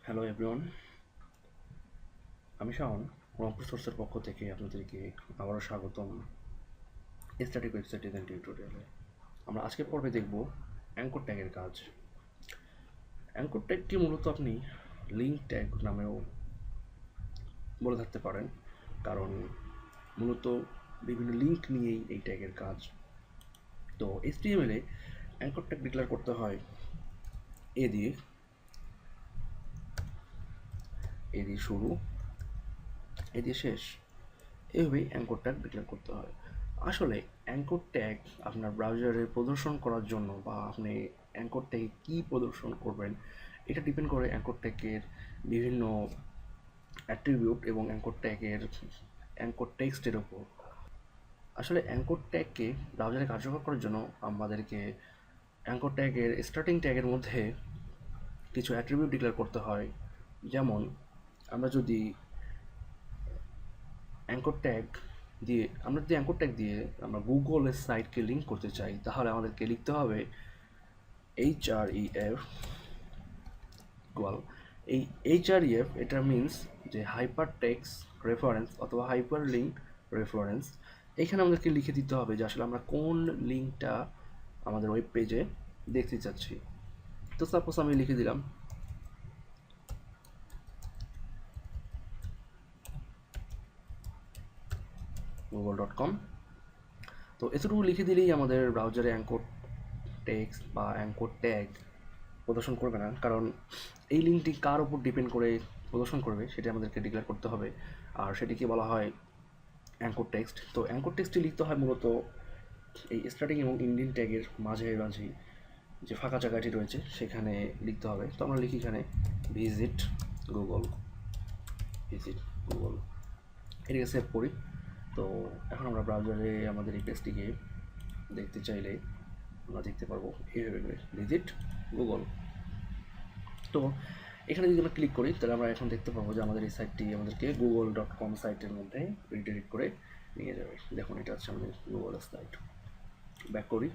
Hello everyone, আমি শাওন রংপুর সোর্সের পক্ষ থেকে আপনাদেরকে আবারও স্বাগতম স্ট্যাটিক ওয়েবসাইট ডিজাইন টিউটোরিয়ালে। আমরা আজকের পর্বে দেখব অ্যাঙ্কর ট্যাগের কাজ। অ্যাঙ্কর ট্যাগকে মূলত আপনি লিঙ্ক ট্যাগ নামেও বলে থাকতে পারেন, কারণ মূলত বিভিন্ন লিঙ্ক নিয়েই এই ট্যাগের কাজ। তো HTML-এ অ্যাঙ্কর ট্যাগ ডিক্লেয়ার করতে হয় এ দিয়ে শুরু, এ দিয়ে শেষ, এভাবেই অ্যাঙ্কর ট্যাগ ডিক্লেয়ার করতে হয়। আসলে অ্যাঙ্কর ট্যাগ আপনার ব্রাউজারে প্রদর্শন করার জন্য বা আপনি অ্যাঙ্কর ট্যাগে কী প্রদর্শন করবেন এটা ডিপেন্ড করে অ্যাঙ্কর ট্যাগের বিভিন্ন অ্যাট্রিবিউট এবং অ্যাঙ্কর টেক্সটের ওপর। আসলে অ্যাঙ্কর ট্যাগকে ব্রাউজারে কার্যকর করার জন্য আমাদেরকে অ্যাঙ্কর ট্যাগের স্টার্টিং ট্যাগের মধ্যে কিছু অ্যাট্রিবিউট ডিক্লেয়ার করতে হয়। যেমন আমরা যদি অ্যাঙ্কর ট্যাগ দিয়ে আমরা গুগলের সাইটকে লিঙ্ক করতে চাই, তাহলে আমাদেরকে লিখতে হবে href ইকুয়াল এই href, এটা মিনস যে হাইপার টেক্সট রেফারেন্স অথবা হাইপার লিঙ্ক রেফারেন্স। এখানে আমাদেরকে লিখে দিতে হবে যে আসলে আমরা কোন লিঙ্কটা আমাদের ওয়েব পেজে দেখতে চাচ্ছি। তো সাপোজ আমি লিখে দিলাম google.com। তো এতটুকু লিখে দিলেই আমাদের ব্রাউজারে অ্যাঙ্কর টেক্সট বা অ্যাঙ্কর ট্যাগ প্রদর্শন করবে না, কারণ এই লিঙ্কটি কার উপর ডিপেন্ড করে প্রদর্শন করবে সেটা আমাদেরকে ডিক্লেয়ার করতে হবে, আর সেটিকে বলা হয় অ্যাঙ্কর টেক্সট। তো অ্যাঙ্কর টেক্সটটি লিখতে হয় মূলত এই স্টার্টিং এবং ইন্ডিং ট্যাগের মাঝামাঝি যে ফাঁকা জায়গাটি রয়েছে সেখানে লিখতে হবে। তো আমরা লিখি এখানে ভিজিট গুগল, এটিকে সেভ করি। তো এখন আমরা ব্রাউজারে আমাদের এই পেজটিকে দেখতে চাইলে আমরা দেখতে পারবো এইভাবে ভিজিট গুগল। তো এখানে যদি আমরা ক্লিক করি তাহলে আমরা এখন দেখতে পাবো যে আমাদের এই সাইটটি আমাদেরকে google.com সাইটের মধ্যে রিডাইরেক্ট করে নিয়ে যাবে। দেখুন, এটা হচ্ছে আমাদের গুগলের সাইট। ব্যাক করি।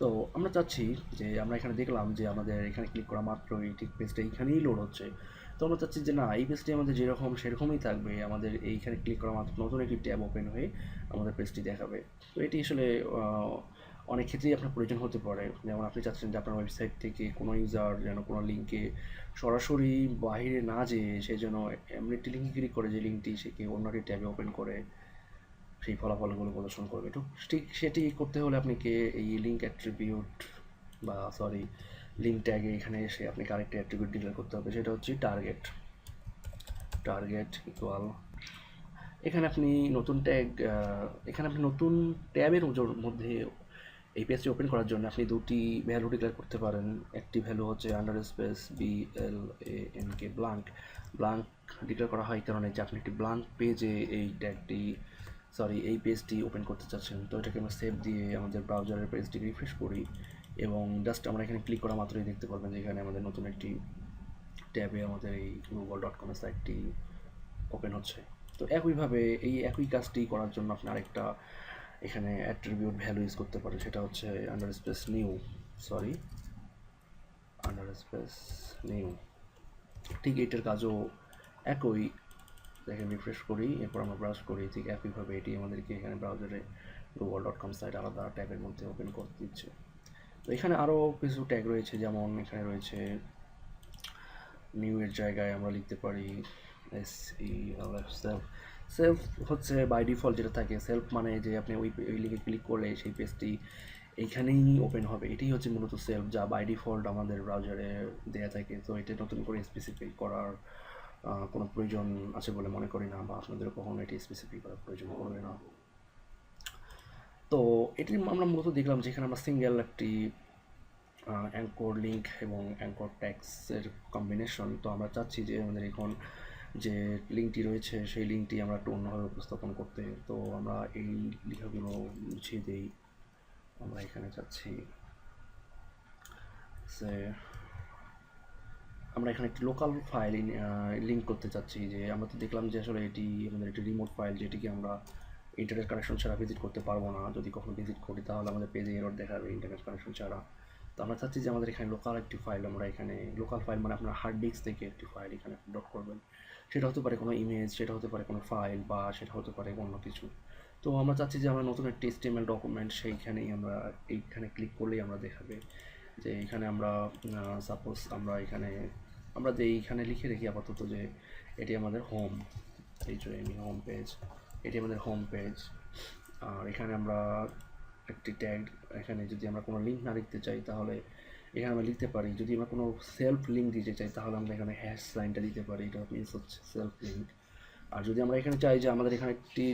তো আমরা চাচ্ছি যে আমরা এখানে দেখলাম যে আমাদের এখানে ক্লিক করা মাত্রই ঠিক পেজটা এইখানেই লোড হচ্ছে। তো আমরা চাচ্ছি যে না, এই পেজটি আমাদের যেরকম সেরকমই থাকবে, আমাদের এইখানে ক্লিক করা মাত্র নতুন একটি ট্যাব ওপেন হয়ে আমাদের পেজটি দেখাবে। তো এটি আসলে অনেক ক্ষেত্রেই আপনার প্রয়োজন হতে পারে। যেমন আপনি চাচ্ছেন যে আপনার ওয়েবসাইট থেকে কোনো ইউজার যেন কোনো লিঙ্কে সরাসরি বাইরে না যেয়ে সে যেন এমন একটি লিঙ্কে ক্লিক করে যে লিঙ্কটি সে অন্য একটি ট্যাবে ওপেন করে সেই ফলাফলগুলো প্রদর্শন করবে। তো ঠিক সেটি করতে হলে আপনাকে এই লিঙ্ক অ্যাট্রিবিউট বা লিঙ্ক ট্যাগে এখানে এসে আপনাকে আরেকটা অ্যাট্রিবিউট ডিক্লেয়ার করতে হবে, সেটা হচ্ছে টার্গেট ইকুয়াল এখানে আপনি নতুন ট্যাবের মধ্যে এই পেজটি ওপেন করার জন্য আপনি দুটি ভ্যালু ডিক্লেয়ার করতে পারেন। একটি ভ্যালু হচ্ছে _BLANK ব্লাঙ্ক ডিক্লেয়ার করা হয় কারণে যে আপনি একটি ব্লাঙ্ক পেজে এই পেজটি ওপেন করতে চাচ্ছেন। তো এটাকে আমরা সেভ দিয়ে আমাদের ব্রাউজারের পেজটি রিফ্রেশ করি এবং জাস্ট আমরা এখানে ক্লিক করা মাত্রই দেখতে পারবেন যে এখানে আমাদের নতুন একটি ট্যাবে আমাদের এই google.com এর সাইটটি ওপেন হচ্ছে। তো একইভাবে এই একই কাজটি করার জন্য আপনি আরেকটা এখানে অ্যাট্রিবিউট ভ্যালু ইউজ করতে পারেন, সেটা হচ্ছে নিউ। ঠিক এইটার কাজও একই। দেখেন, রিফ্রেশ করি, এরপর আমরা ব্রাউজ করি, ঠিক একইভাবে এটি আমাদেরকে এখানে ব্রাউজারে google.com সাইট আলাদা ট্যাবের মধ্যে ওপেন করতে দিচ্ছে। তো এখানে আরও কিছু ট্যাগ রয়েছে, যেমন এখানে রয়েছে নিউ এর জায়গায় আমরা লিখতে পারি সেলফ। সেলফ হচ্ছে বাই ডিফল্ট যেটা থাকে। সেলফ মানে যে আপনি ওই লিঙ্কে ক্লিক করলে সেই পেজটি এইখানেই ওপেন হবে, এটাই হচ্ছে মূলত সেলফ, যা বাই ডিফল্ট আমাদের ব্রাউজারে দেওয়া থাকে। তো এটা নতুন করে স্পেসিফাই করার কোনো প্রয়োজন আছে বলে মনে করি না, বা আপনাদের কখনো এটি স্পেসিফাই করার প্রয়োজন পড়বে না। তো এটি আমরা মূলত দেখলাম যেখানে আমরা সিঙ্গেল একটি অ্যাঙ্কর লিঙ্ক এবং অ্যাঙ্কর ট্যাক্সের কম্বিনেশন। তো আমরা চাচ্ছি যে আমাদের এখন যে লিঙ্কটি রয়েছে সেই লিঙ্কটি আমরা একটু অন্যভাবে উপস্থাপন করতে। তো আমরা এই লেখাগুলো মুছিয়ে দিই। আমরা এখানে চাচ্ছি যে আমরা এখানে একটি লোকাল ফাইল লিঙ্ক করতে চাচ্ছি। যে আমরা তো দেখলাম যে আসলে এটি আমাদের একটি রিমোট ফাইল, যেটিকে আমরা ইন্টারনেট কানেকশন ছাড়া ভিজিট করতে পারবো না। যদি কখনো ভিজিট করি তাহলে আমাদের পেজে এরর দেখাবে ইন্টারনেট কানেকশন ছাড়া। তো আমরা চাচ্ছি যে আমাদের এখানে লোকাল একটি ফাইল, আমরা এখানে লোকাল ফাইল মানে আপনার হার্ড ডিস্ক থেকে একটি ফাইল এখানে আপলোড করবেন। সেটা হতে পারে কোনো ইমেজ, সেটা হতে পারে কোনো ফাইল, বা সেটা হতে পারে অন্য কিছু। তো আমরা চাচ্ছি যে আমরা নতুন একটি HTML ডকুমেন্ট, সেইখানেই আমরা এইখানে ক্লিক করলেই আমরা দেখাবে যে এইখানে আমরা সাপোজ আমরা এখানে আমরা যে এইখানে লিখে রাখি আপাতত যে এটি আমাদের হোম, এই যে হোম পেজ, এটি আমাদের হোম পেজ। আর এখানে আমরা একটি ট্যাগ, এখানে যদি আমরা কোনো লিঙ্ক না লিখতে চাই তাহলে এখানে আমরা লিখতে পারি। যদি আমরা কোনো সেলফ লিঙ্ক দিতে চাই তাহলে আমরা এখানে হ্যাশ সাইনটা দিতে পারি, এটা মিনস হচ্ছে সেলফ লিঙ্ক। আর যদি আমরা এখানে চাই যে আমাদের এখানে একটি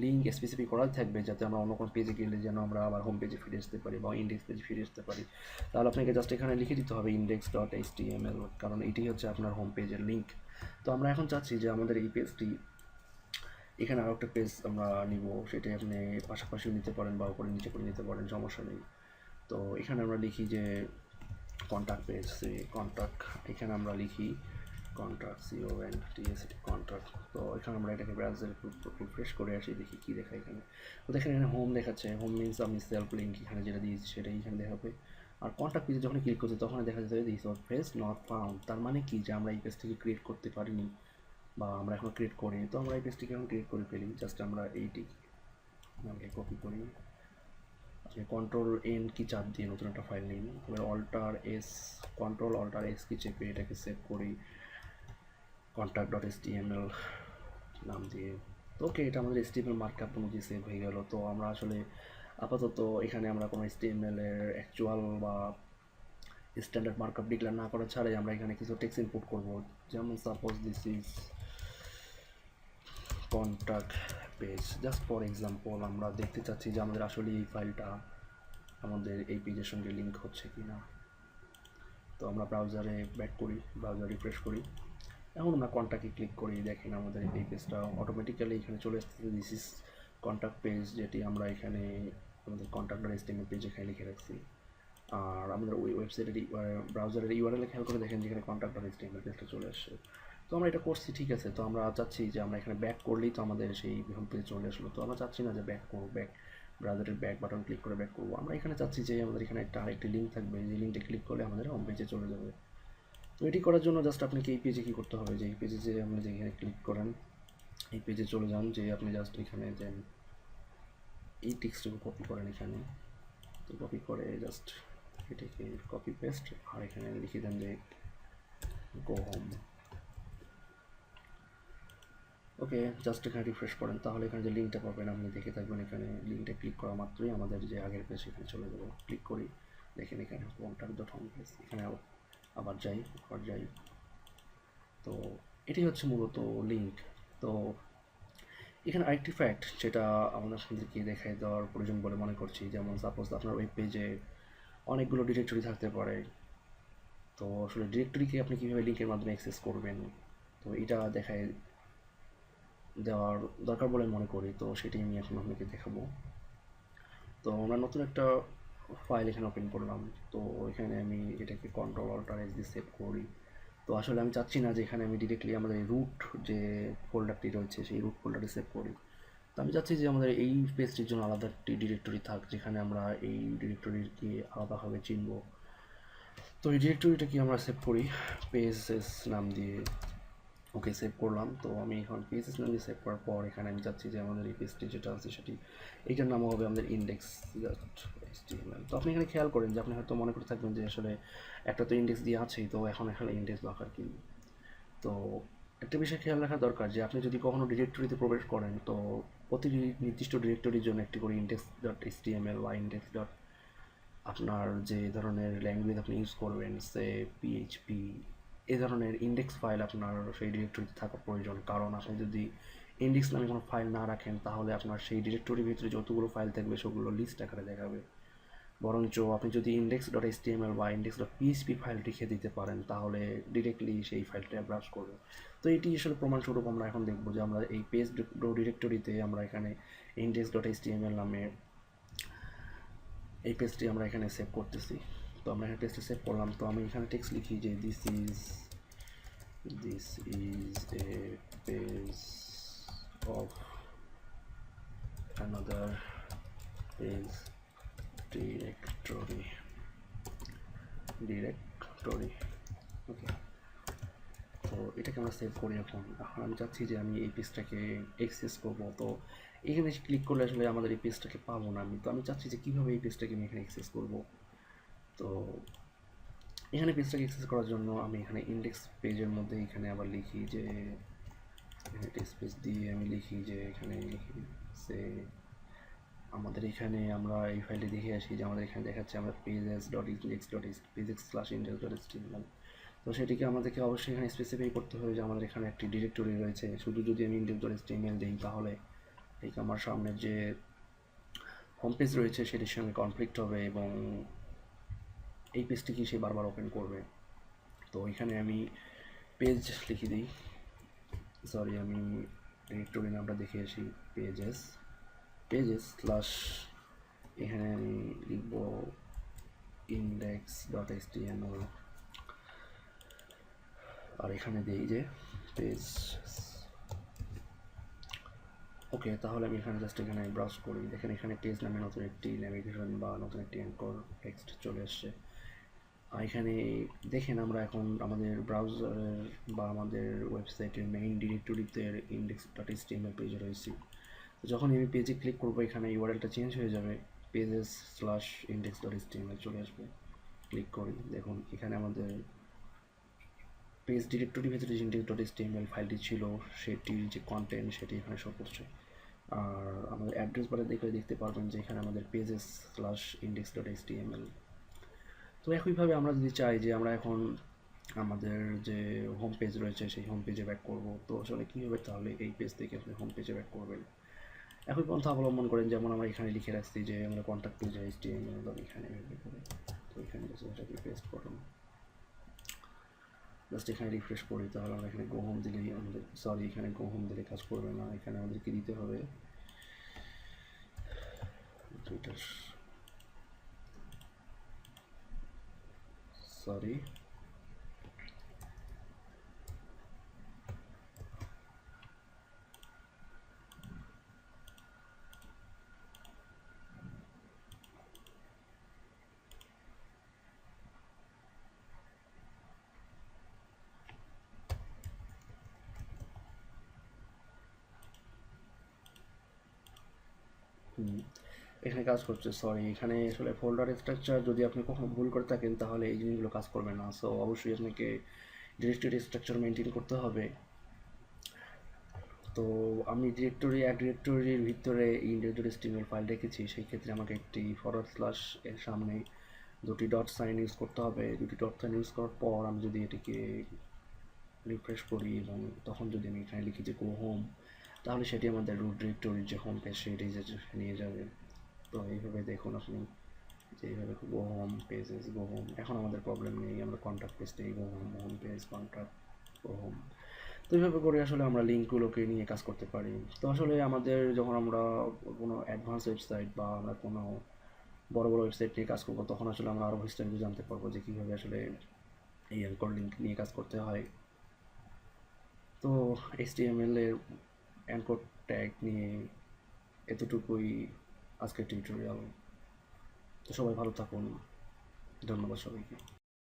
লিঙ্ক স্পেসিফিক করা থাকবে যাতে আমরা অন্য কোনো পেজে গেলে যেন আমরা আবার হোম পেজে ফিরে আসতে পারি বা ইন্ডেক্স পেজে ফিরে আসতে পারি, তাহলে আপনাকে জাস্ট এখানে লিখে দিতে হবে index.html, কারণ এটি হচ্ছে আপনার হোম পেজের লিঙ্ক। তো আমরা এখন চাচ্ছি যে আমাদের এই পেজটি, এখানে আরও একটা পেজ আমরা নিব, সেটা আপনি পাশাপাশিও নিতে পারেন বা উপরে নিচে করে নিতে পারেন, সমস্যা নেই। তো এখানে আমরা লিখি যে কন্ট্যাক্ট পেজ, কন্ট্যাক্ট, এখানে আমরা লিখি কন্ট্যাক্ট, CONTACT কন্ট্যাক্ট। তো এখানে আমরা এটাকে ব্রাউজারে রিফ্রেশ করে আসি, দেখি কী দেখা এখানে। তো দেখেন এখানে হোম দেখাচ্ছে, হোম মিনস আমি সেলফ লিঙ্ক এখানে যেটা দিয়েছি সেটাই এখানে দেখাবে। আর কন্ট্যাক্ট পেজে যখন ক্লিক করছি তখন দেখা যাবে this was page not found, তার মানে কি যে আমরা এই পেজটিকে ক্রিয়েট করতে পারিনি বা আমরা এখন ক্রিয়েট করি। তো আমরা এই পেজটিকে এখন ক্রিয়েট করে ফেলি, জাস্ট আমরা এইটি আমাকে কপি করি, Ctrl+N কি চাপ দিয়ে নতুন একটা ফাইল নিই, এবার Ctrl+S কি চেপে এটাকে সেভ করি contact.html নাম দিয়ে। তো ওকে, এটা আমাদের HTML মার্কআপ অনুযায়ী সেভ হয়ে গেল। তো আমরা আসলে আপাতত এখানে আমরা কোনো HTML এর অ্যাকচুয়াল বা স্ট্যান্ডার্ড মার্কআপ ডিক্লেয়ার না করা ছাড়াই আমরা এখানে কিছু টেক্সট ইনপুট করব, যেমন suppose this is contact page, just for example. আমরা দেখতে চাচ্ছি যে আমাদের আসলে এই ফাইলটা আমাদের এই পেজের সঙ্গে লিঙ্ক হচ্ছে কি না। তো আমরা ব্রাউজারে ব্যাক করি, ব্রাউজার রিফ্রেশ করি, এখন আমরা কন্ট্যাক্টে ক্লিক করি, দেখেন আমাদের এই পেজটা অটোমেটিক্যালি এখানে চলে আসতেছে, দিস ইজ কন্ট্যাক্ট পেজ, যেটি আমরা এখানে আমাদের কন্ট্যাক্ট.html পেজ এখানে লিখে রাখছি। আর আমাদের ওই ওয়েবসাইটের ব্রাউজারের URL খেয়াল করে দেখেন যেখানে contact.html পেজটা চলে আসছে। তো আমরা এটা করছি, ঠিক আছে। তো আমরা চাচ্ছি যে আমরা এখানে ব্যাক করলেই তো আমাদের সেই হোম পেজে চলে আসলো। তো আমরা চাচ্ছি না যে ব্যাক করবো, ব্রাউজারের ব্যাক বাটন ক্লিক করে ব্যাক করবো, আমরা এখানে চাচ্ছি যে আমাদের এখানে একটা আরেকটি লিঙ্ক থাকবে, যে লিঙ্কটা ক্লিক করলে আমাদের হোম পেজে চলে যাবে। তো এটি করার জন্য জাস্ট আপনাকে এই পেজে কী করতে হবে, যে এই পেজে যে আপনি যেখানে ক্লিক করেন এই পেজে চলে যান, যে আপনি জাস্ট এখানে যান, এই টেক্সটটুকু কপি করেন এখানে। তো কপি করে জাস্ট এটাকে কপি পেস্ট, আর এখানে লিখে দেন যে গো হোম। ওকে, জাস্ট এখানে রিফ্রেশ করেন, তাহলে এখানে যে লিঙ্কটা পাবেন আপনি দেখে থাকবেন, এখানে লিঙ্কটা ক্লিক করা মাত্রই আমাদের যে আগের পেজ এখানে চলে যাবে। ক্লিক করি, দেখেন এখানে contact.home পেজ, এখানে আবার যাই। তো এটি হচ্ছে মূলত লিঙ্ক। তো এখানে আরেকটি ফ্যাক্ট যেটা আমাদের আপনাদেরকে দেখাই দেওয়ার প্রয়োজন বলে মনে করছি, যেমন সাপোজ আপনার ওয়েব পেজে অনেকগুলো ডিরেক্টরি থাকতে পারে। তো আসলে ডিরেক্টরিকে আপনি কীভাবে লিঙ্কের মাধ্যমে অ্যাক্সেস করবেন, তো এটা দেখায় দেওয়ার দরকার বলে মনে করি। তো সেটি আমি এখন আপনাকে দেখাবো। তো আমরা নতুন একটা ফাইল এখানে ওপেন করলাম। তো এখানে আমি এটাকে Ctrl+Alt+S দিয়ে সেভ করি। তো আসলে আমি চাচ্ছি না যে এখানে আমি ডিরেক্টলি আমাদের রুট যে ফোল্ডারটি রয়েছে সেই রুট ফোল্ডারে সেভ করি। তো আমি চাচ্ছি যে আমাদের এই পেজটির জন্য আলাদা একটি ডিরেক্টরি থাক, যেখানে আমরা এই ডিরেক্টরিকে আলাদাভাবে চিনব। তো এই ডিরেক্টরিটাকে আমরা সেভ করি পেজেস নাম দিয়ে। ওকে, সেভ করলাম। তো আমি এখন পেজেস নাম দিয়ে সেভ করার পর এখানে আমি চাচ্ছি যে আমাদের এই পেজটি যেটা আছে সেটি, এইটার নাম হবে আমাদের index.html। তো আপনি এখানে খেয়াল করেন যে আপনি হয়তো মনে করে থাকবেন যে আসলে একটা তো ইন্ডেক্স দিয়ে আছেই, তো এখন এখানে ইন্ডেক্স দরকার কি। তো একটা বিষয় খেয়াল রাখা দরকার যে আপনি যদি কখনো ডিরেক্টরিতে প্রবেশ করেন, তো প্রতিটি নির্দিষ্ট ডিরেক্টরির জন্য একটি করে index.html বা index. আপনার যে ধরনের ল্যাঙ্গুয়েজ আপনি ইউজ করবেন, সে PHP, এ ধরনের ইন্ডেক্স ফাইল আপনার সেই ডিরেক্টরিতে থাকা প্রয়োজন। কারণ আপনি যদি ইন্ডেক্স নামে কোনো ফাইল না রাখেন তাহলে আপনার সেই ডিরেক্টরির ভিতরে যতগুলো ফাইল থাকবে সেগুলো লিস্ট আকারে দেখাবে। বরঞ্চ আপনি যদি index.html বা index.php ফাইল রেখে দিতে পারেন তাহলে ডিরেক্টলি সেই ফাইলটা ব্রাউজ করবে। তো এটি আসলে প্রমাণস্বরূপ আমরা এখন দেখব যে আমরা এই পেজ ডিরেক্টরিতে আমরা এখানে index.html নামে এই পেজটি আমরা এখানে সেভ করতেছি। তো আমরা এখানে পেজটি সেভ করলাম। তো আমি এখানে টেক্সট লিখি যে this is a page of another page directory. Directory. Okay, তো এটাকে আমরা সেভ করি। এখন আমি চাচ্ছি যে আমি এই পেজটাকে অ্যাক্সেস করবো। তো এখানে ক্লিক করলে আসলে আমাদের এই পেজটাকে পাবো না। আমি চাচ্ছি যে কীভাবে এই পেজটাকে আমি এখানে অ্যাক্সেস করবো। তো এখানে পেজটাকে অ্যাক্সেস করার জন্য আমি এখানে ইন্ডেক্স পেজের মধ্যে এখানে আবার লিখি যে এখানে টেক্সট পেজ দিয়ে আমি লিখি যে এখানে লিখি সে আমাদের এখানে আমরা এই ফাইলটি দেখে আসি যে আমাদের এখানে দেখাচ্ছে আমরা pages.index.index.html। তো সেটিকে আমাদেরকে অবশ্যই এখানে স্পেসিফাই করতে হবে যে আমাদের এখানে একটি ডিরেক্টরি রয়েছে। শুধু যদি আমি index.html দিই তাহলে এই আমার সামনের যে হোম পেজ রয়েছে সেটির সঙ্গে কনফ্লিক্ট হবে এবং এই পেজটিকে সে বারবার ওপেন করবে। তো এখানে আমি পেজ লিখে দিই, সরি আমি ডিরেক্টরি নামটা দেখে আসি, পেজেস স্ল্যাশ এখানে আমি লিখব index.html আর এখানে দিই যে পেজ। ওকে, তাহলে আমি এখানে জাস্ট এখানে ব্রাউজ করি। দেখেন এখানে পেজ নামে নতুন একটি ন্যাভিগেশন বা নতুন একটি অ্যাঙ্কর টেক্সট চলে আসছে। এখানে দেখেন আমরা এখন আমাদের ব্রাউজারের বা আমাদের ওয়েবসাইটের মেইন ডিরেক্টরিতে index.html পেজে রয়েছি। যখন আমি পেজে ক্লিক করবো এখানে ইউআরএলটা চেঞ্জ হয়ে যাবে, pages/index.html চলে আসবে। ক্লিক করি, দেখুন এখানে আমাদের পেজ ডিরেক্টরির ভিতরে যে index.html ফাইলটি ছিল সেটির যে কন্টেন্ট সেটি এখানে শো করছে। আর আমাদের অ্যাড্রেস বারে দেখতে পারবেন যে এখানে আমাদের pages/index.html। তো একইভাবে আমরা যদি চাই যে আমরা এখন আমাদের যে হোম পেজ রয়েছে সেই হোম পেজে ব্যাক করব, তো আসলে কী হবে, তাহলে এই পেজ থেকে আপনি হোম পেজে ব্যাক করবেন। একই পন্থা অবলম্বন করেন, যেমন আমরা এখানে লিখে রাখছি যে আমরা কন্ট্যাক্ট পেজে HTML এখানে করে, তো এখানে এটাকে পেস্ট করুন, জাস্ট এখানে রিফ্রেশ করি, তাহলে আমরা এখানে গো হোম দিলেই আমাদের, সরি এখানে গো হোম দিলে কাজ করবে না, এখানে আমাদেরকে দিতে হবে টুইটার, সরি এখানে কাজ করছে। সরি, এখানে আসলে ফোল্ডার স্ট্রাকচার যদি আপনি কখনো ভুল করে থাকেন তাহলে এই জিনিসগুলো কাজ করবে না। সো অবশ্যই আপনাকে ডিরেক্টরি স্ট্রাকচার মেনটেন করতে হবে। তো আমি ডিরেক্টরির ভিতরে index.html ফাইল রেখেছি, সেই ক্ষেত্রে আমাকে একটি ফরওয়ার্ড স্ল্যাশ এর সামনে দুটি ডট সাইন ইউজ করতে হবে। দুটি ডট সাইন ইউজ করার পর আমি যদি এটিকে রিফ্রেশ করি এবং তখন যদি আমি এখানে লিখি যে গো হোম, তাহলে সেটি আমাদের রুট ডিরেক্টরির যে হোম পেজ সেটি নিয়ে যাবে। তো এইভাবে দেখুন আপনি যে এইভাবে go home pages go home, এখন আমাদের প্রবলেম নেই, আমরা কন্ট্যাক্ট পেজটাই go home, home page contact go home. তো এইভাবে করে আসলে আমরা লিঙ্কগুলোকে নিয়ে কাজ করতে পারি। তো আসলে আমাদের যখন আমরা কোনো অ্যাডভান্স ওয়েবসাইট বা আমরা কোনো বড় বড় ওয়েবসাইট নিয়ে কাজ করবো তখন আসলে আমরা আরও বিস্তারিত জানতে পারবো যে কীভাবে আসলে এই অ্যাঙ্কর লিঙ্ক নিয়ে কাজ করতে হয়। তো HTML এর অ্যাঙ্কর ট্যাগ নিয়ে এতটুকুই আজকের টিউটোরিয়াল। তো সবাই ভালো থাকুন, ধন্যবাদ সবাইকে।